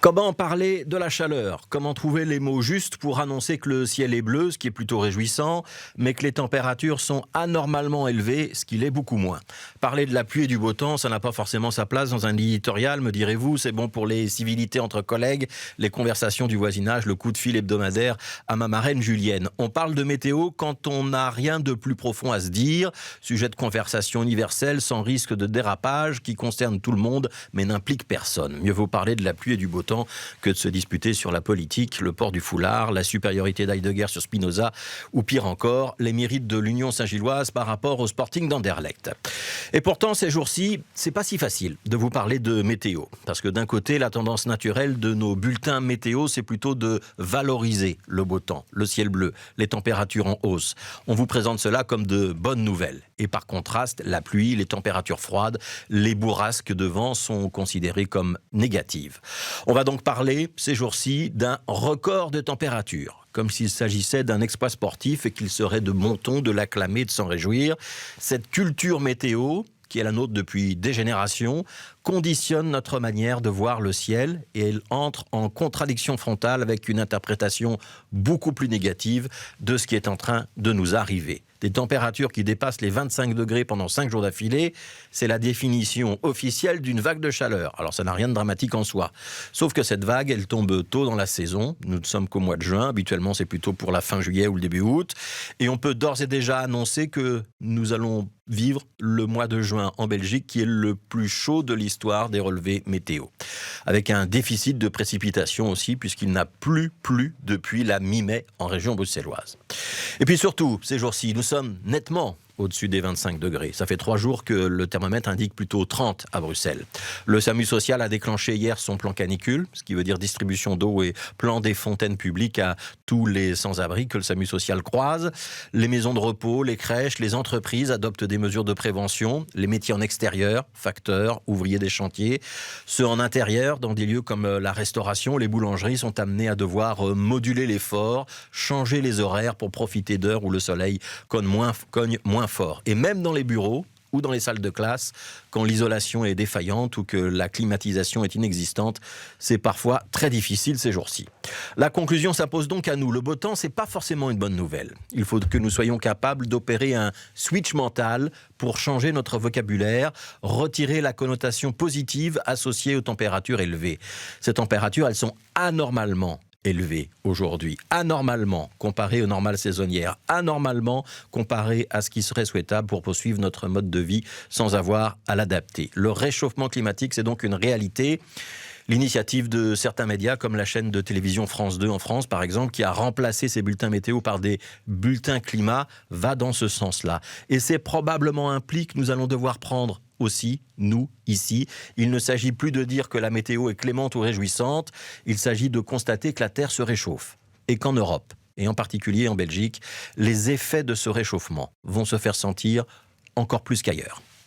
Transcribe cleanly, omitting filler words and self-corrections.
Comment parler de la chaleur? Comment trouver les mots justes pour annoncer que le ciel est bleu, ce qui est plutôt réjouissant, mais que les températures sont anormalement élevées, ce qui l'est beaucoup moins? Parler de la pluie et du beau temps, ça n'a pas forcément sa place dans un éditorial, me direz-vous. C'est bon pour les civilités entre collègues, les conversations du voisinage, le coup de fil hebdomadaire à ma marraine Julienne. On parle de météo quand on n'a rien de plus profond à se dire. Sujet de conversation universelle, sans risque de dérapage, qui concerne tout le monde, mais n'implique personne. Mieux vaut parler de la pluie et du beau temps que de se disputer sur la politique, le port du foulard, la supériorité d'Heidegger sur Spinoza, ou pire encore, les mérites de l'Union Saint-Gilloise par rapport au Sporting d'Anderlecht. Et pourtant, ces jours-ci, c'est pas si facile de vous parler de météo. Parce que d'un côté, la tendance naturelle de nos bulletins météo, c'est plutôt de valoriser le beau temps, le ciel bleu, les températures en hausse. On vous présente cela comme de bonnes nouvelles. Et par contraste, la pluie, les températures froides, les bourrasques de vent sont considérées comme négatives. On va donc parler, ces jours-ci, d'un record de température, comme s'il s'agissait d'un exploit sportif et qu'il serait de bon ton de l'acclamer, de s'en réjouir. Cette culture météo, qui est la nôtre depuis des générations, conditionne notre manière de voir le ciel et elle entre en contradiction frontale avec une interprétation beaucoup plus négative de ce qui est en train de nous arriver. Des températures qui dépassent les 25 degrés pendant 5 jours d'affilée, c'est la définition officielle d'une vague de chaleur. Alors ça n'a rien de dramatique en soi. Sauf que cette vague, elle tombe tôt dans la saison. Nous ne sommes qu'au mois de juin. Habituellement, c'est plutôt pour la fin juillet ou le début août. Et on peut d'ores et déjà annoncer que nous allons vivre le mois de juin en Belgique, qui est le plus chaud de l'histoire des relevés météo. Avec un déficit de précipitations aussi, puisqu'il n'a plus plu depuis la mi-mai en région bruxelloise. Et puis surtout, ces jours-ci, nous sommes nettement au-dessus des 25 degrés. Ça fait 3 jours que le thermomètre indique plutôt 30 à Bruxelles. Le SAMU social a déclenché hier son plan canicule, ce qui veut dire distribution d'eau et plan des fontaines publiques à tous les sans-abri que le SAMU social croise. Les maisons de repos, les crèches, les entreprises adoptent des mesures de prévention. Les métiers en extérieur, facteurs, ouvriers des chantiers. Ceux en intérieur, dans des lieux comme la restauration, les boulangeries sont amenés à devoir moduler l'effort, changer les horaires pour profiter d'heures où le soleil cogne moins fort. Et même dans les bureaux ou dans les salles de classe, quand l'isolation est défaillante ou que la climatisation est inexistante, c'est parfois très difficile ces jours-ci. La conclusion s'impose donc à nous. Le beau temps, c'est pas forcément une bonne nouvelle. Il faut que nous soyons capables d'opérer un switch mental pour changer notre vocabulaire, retirer la connotation positive associée aux températures élevées. Ces températures, elles sont anormalement élevé aujourd'hui, anormalement comparé aux normales saisonnières, anormalement comparé à ce qui serait souhaitable pour poursuivre notre mode de vie sans avoir à l'adapter. Le réchauffement climatique, c'est donc une réalité. L'initiative de certains médias, comme la chaîne de télévision France 2 en France, par exemple, qui a remplacé ces bulletins météo par des bulletins climat, va dans ce sens-là. Et c'est probablement un pli que nous allons devoir prendre aussi, nous, ici. Il ne s'agit plus de dire que la météo est clémente ou réjouissante, il s'agit de constater que la Terre se réchauffe. Et qu'en Europe, et en particulier en Belgique, les effets de ce réchauffement vont se faire sentir encore plus qu'ailleurs.